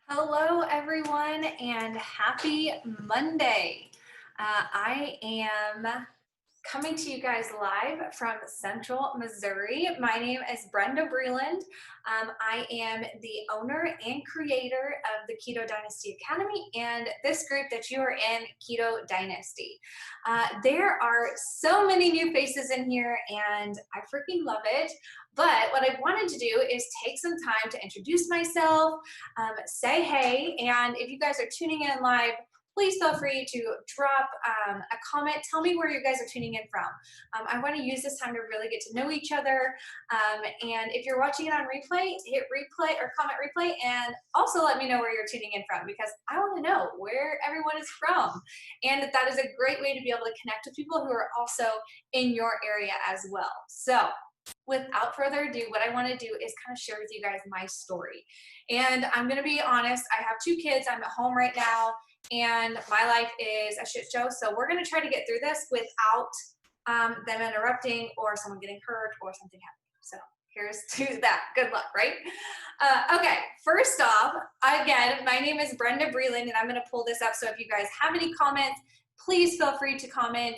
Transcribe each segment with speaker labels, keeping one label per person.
Speaker 1: Hello, everyone, and happy Monday. I am coming to you guys live from Central Missouri. My name is Brenda Breland. I am the owner and creator of the Keto Dynasty Academy and this group that you are in, Keto Dynasty. There are so many new faces in here, and I freaking love it. But what I wanted to do is take some time to introduce myself, say hey, and if you guys are tuning in live, please feel free to drop a comment. Tell me where you guys are tuning in from. I want to use this time to really get to know each other. And if you're watching it on replay, hit replay or comment replay, and also let me know where you're tuning in from because I want to know where everyone is from. And that is a great way to be able to connect with people who are also in your area as well. So without further ado, what I want to do is kind of share with you guys my story. And I'm going to be honest, I have two kids. I'm at home right now and my life is a shit show. So we're going to try to get through this without them interrupting or someone getting hurt or something happening. So here's to that. Good luck, right? Okay, first off, again, my name is Brenda Breland and I'm going to pull this up. So if you guys have any comments, please feel free to comment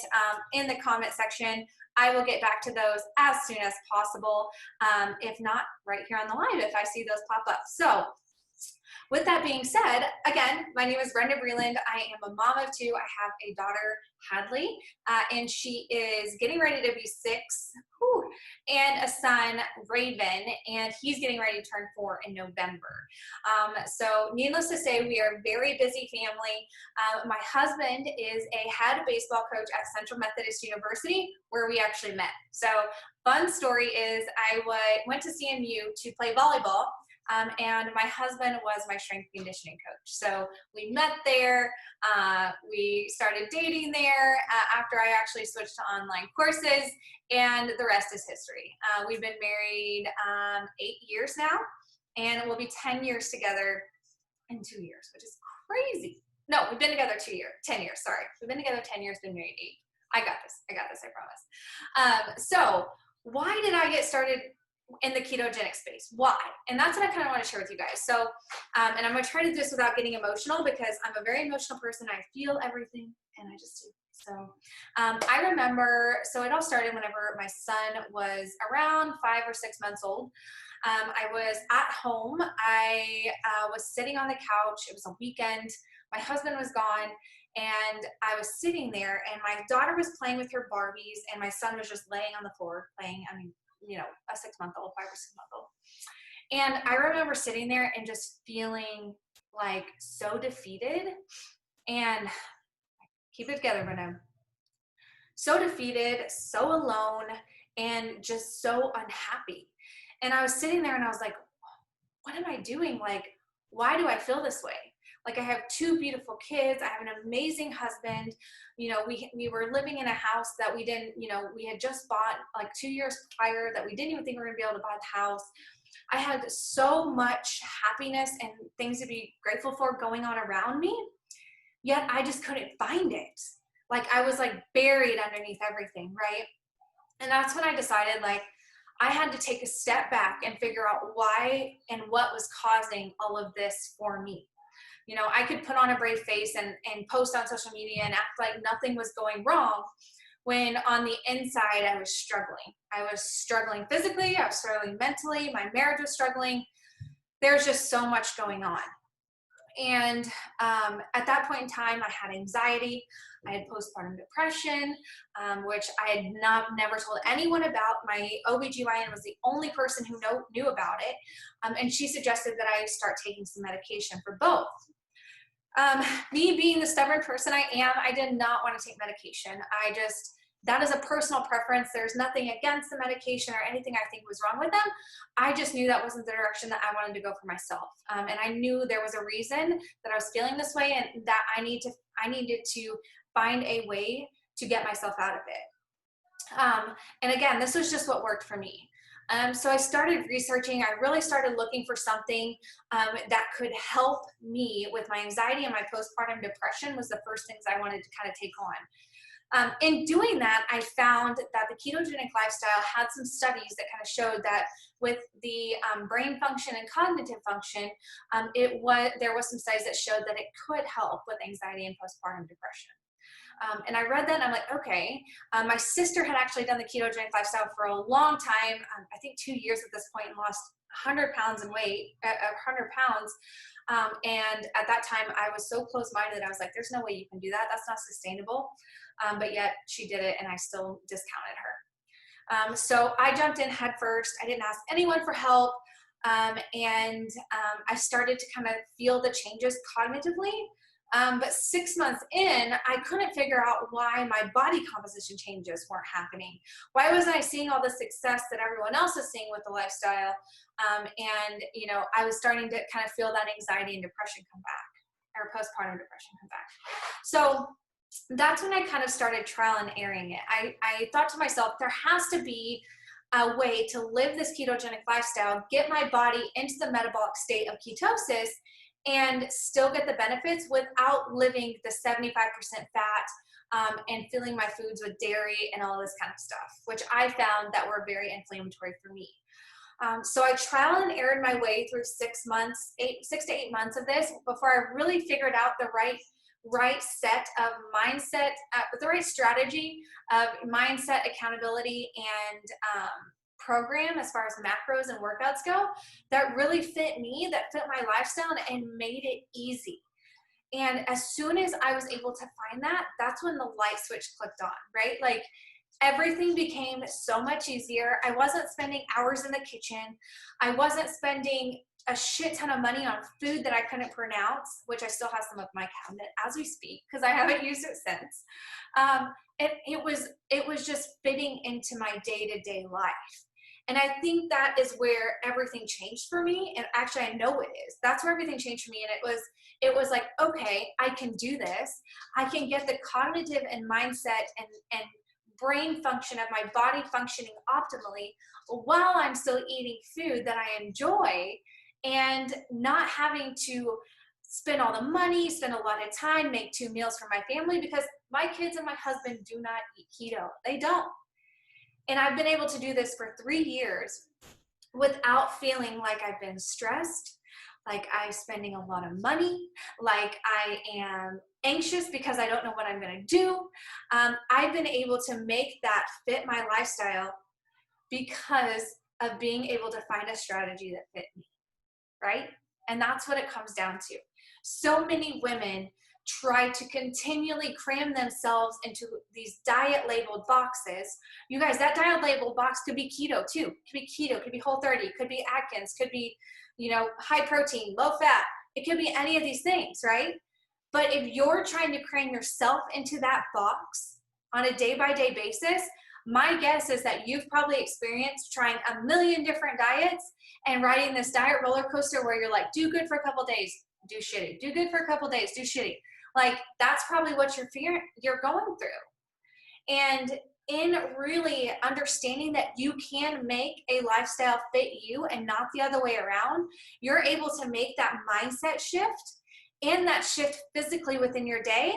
Speaker 1: in the comment section. I will get back to those as soon as possible. If not, right here on the live if I see those pop up. So with that being said, again, my name is Brenda Breland. I am a mom of two. I have a daughter, Hadley, and she is getting ready to be 6, and a son, Raven, and he's getting ready to turn 4 in November. So needless to say, we are a very busy family. My husband is a head baseball coach at Central Methodist University, where we actually met. So fun story is I went to CMU to play volleyball, and my husband was my strength conditioning coach. So we met there, we started dating there after I actually switched to online courses, and the rest is history. We've been married 8 years now, and it will be 10 years together in 2 years, which is crazy. No, we've been together 10 years, sorry. We've been together 10 years, been married 8. I got this, I promise. So why did I get started in the ketogenic space? Why? And that's what I kind of want to share with you guys. So, and I'm going to try to do this without getting emotional because I'm a very emotional person. I feel everything and I just do. So I remember, so it all started whenever my son was around 5 or 6 months old. I was at home. I was sitting on the couch. It was a weekend. My husband was gone. And I was sitting there and my daughter was playing with her Barbies and my son was just laying on the floor playing, a 6-month-old, 5 or 6-month-old. And I remember sitting there and just feeling like so defeated and keep it together, Brenda. So defeated, so alone, and just so unhappy. And I was sitting there and I was like, what am I doing? Like, why do I feel this way? Like I have 2 beautiful kids. I have an amazing husband. We were living in a house that we didn't, we had just bought like 2 years prior that we didn't even think we were gonna be able to buy the house. I had so much happiness and things to be grateful for going on around me, yet I just couldn't find it. Like I was like buried underneath everything, right? And that's when I decided like I had to take a step back and figure out why and what was causing all of this for me. I could put on a brave face and post on social media and act like nothing was going wrong when on the inside I was struggling. I was struggling physically, I was struggling mentally, my marriage was struggling. There's just so much going on. And at that point in time, I had anxiety. I had postpartum depression, which I had never told anyone about. My OBGYN was the only person who knew about it. And she suggested that I start taking some medication for both. Me being the stubborn person I am, I did not want to take medication. That is a personal preference. There's nothing against the medication or anything I think was wrong with them. I just knew that wasn't the direction that I wanted to go for myself. And I knew there was a reason that I was feeling this way and that I needed to find a way to get myself out of it. And again, this was just what worked for me. So I started researching. I really started looking for something that could help me with my anxiety, and my postpartum depression was the first things I wanted to kind of take on. In doing that, I found that the ketogenic lifestyle had some studies that kind of showed that with the brain function and cognitive function, there was some studies that showed that it could help with anxiety and postpartum depression. And I read that and I'm like, okay. My sister had actually done the ketogenic lifestyle for a long time, I think 2 years at this point, and lost 100 pounds in weight, 100 pounds. And at that time, I was so close-minded. I was like, there's no way you can do that. That's not sustainable. But yet she did it, and I still discounted her. So I jumped in head first. I didn't ask anyone for help. And I started to kind of feel the changes cognitively. But 6 months in, I couldn't figure out why my body composition changes weren't happening. Why wasn't I seeing all the success that everyone else is seeing with the lifestyle? And, I was starting to kind of feel that anxiety and depression come back, or postpartum depression come back. So that's when I kind of started trial and erroring it. I thought to myself, there has to be a way to live this ketogenic lifestyle, get my body into the metabolic state of ketosis, and still get the benefits without living the 75% fat and filling my foods with dairy and all this kind of stuff, which I found that were very inflammatory for me. So I trial and errored my way through 6 to 8 months of this before I really figured out the right set of mindset, the right strategy of mindset, accountability, and program as far as macros and workouts go that really fit me, that fit my lifestyle, and made it easy. And as soon as I was able to find that, that's when the light switch clicked on, right? Like everything became so much easier. I wasn't spending hours in the kitchen. I wasn't spending a shit ton of money on food that I couldn't pronounce, which I still have some of my cabinet as we speak because I haven't used it since. It was just fitting into my day-to-day life. And I think that is where everything changed for me. And actually, I know it is. That's where everything changed for me. And it was like, okay, I can do this. I can get the cognitive and mindset and brain function of my body functioning optimally while I'm still eating food that I enjoy and not having to spend all the money, spend a lot of time, make 2 meals for my family because my kids and my husband do not eat keto. They don't. And I've been able to do this for 3 years without feeling like I've been stressed, like I'm spending a lot of money, like I am anxious because I don't know what I'm going to do. I've been able to make that fit my lifestyle because of being able to find a strategy that fit me, right? And that's what it comes down to. So many women try to continually cram themselves into these diet labeled boxes. You guys, that diet labeled box could be keto too. Could be keto, could be Whole30, could be Atkins, could be, high protein, low fat. It could be any of these things, right? But if you're trying to cram yourself into that box on a day-by-day basis, my guess is that you've probably experienced trying a million different diets and riding this diet roller coaster where you're like, do good for a couple days, do shitty. Do good for a couple days, do shitty. Like that's probably what you're going through. And in really understanding that you can make a lifestyle fit you and not the other way around, you're able to make that mindset shift and that shift physically within your day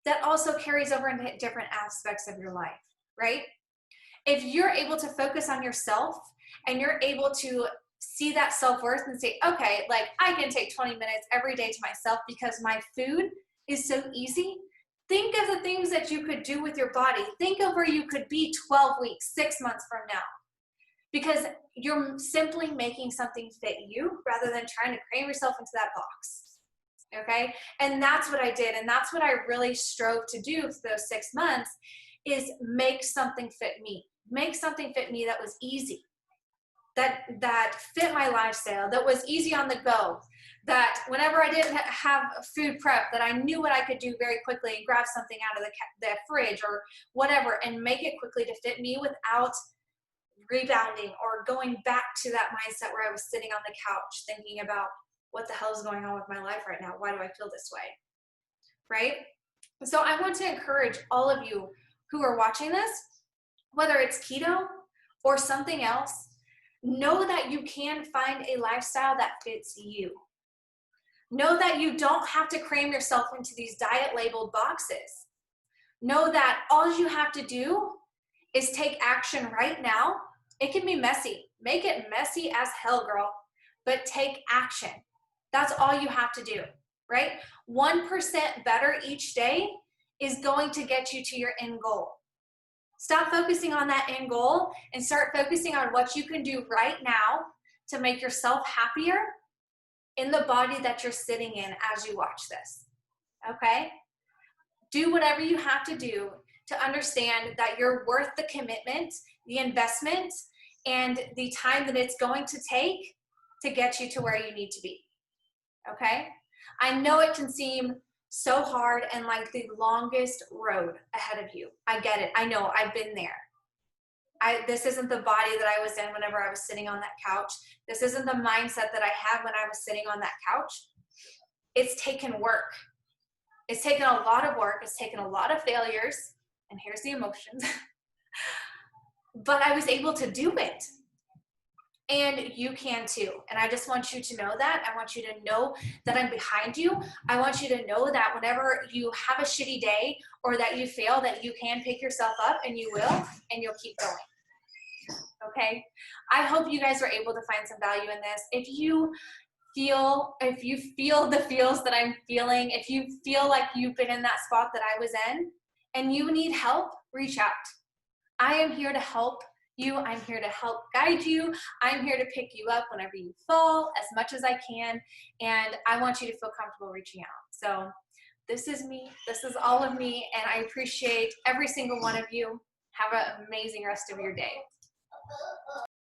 Speaker 1: that also carries over into different aspects of your life, right? If you're able to focus on yourself and you're able to see that self-worth and say, okay, like I can take 20 minutes every day to myself because my food is so easy. Think of the things that you could do with your body. Think of where you could be 12 weeks, 6 months from now. Because you're simply making something fit you rather than trying to cram yourself into that box. Okay? And that's what I did. And that's what I really strove to do for those 6 months is make something fit me. Make something fit me that was easy. That fit my lifestyle, that was easy on the go, that whenever I didn't have food prep, that I knew what I could do very quickly and grab something out of the fridge or whatever and make it quickly to fit me without rebounding or going back to that mindset where I was sitting on the couch thinking about what the hell is going on with my life right now? Why do I feel this way? Right? So I want to encourage all of you who are watching this, whether it's keto or something else, know that you can find a lifestyle that fits you. Know that you don't have to cram yourself into these diet labeled boxes. Know that all you have to do is take action right now. It can be messy. Make it messy as hell, girl, but take action. That's all you have to do, right? 1% better each day is going to get you to your end goal. Stop focusing on that end goal and start focusing on what you can do right now to make yourself happier in the body that you're sitting in as you watch this, okay? Do whatever you have to do to understand that you're worth the commitment, the investment, and the time that it's going to take to get you to where you need to be, okay? I know it can seem so hard and like the longest road ahead of you. I get it. I know. I've been there. This isn't the body that I was in whenever I was sitting on that couch. This isn't the mindset that I had when I was sitting on that couch. It's taken work. It's taken a lot of work. It's taken a lot of failures. And here's the emotions. But I was able to do it. And you can too. And I just want you to know that. I want you to know that I'm behind you. I want you to know that whenever you have a shitty day or that you fail, that you can pick yourself up, and you will, and you'll keep going. Okay? I hope you guys were able to find some value in this. If you feel the feels that I'm feeling, if you feel like you've been in that spot that I was in and you need help, reach out. I am here to help you. I'm here to help guide you. I'm here to pick you up whenever you fall as much as I can. And I want you to feel comfortable reaching out. So this is me. This is all of me. And I appreciate every single one of you. Have an amazing rest of your day.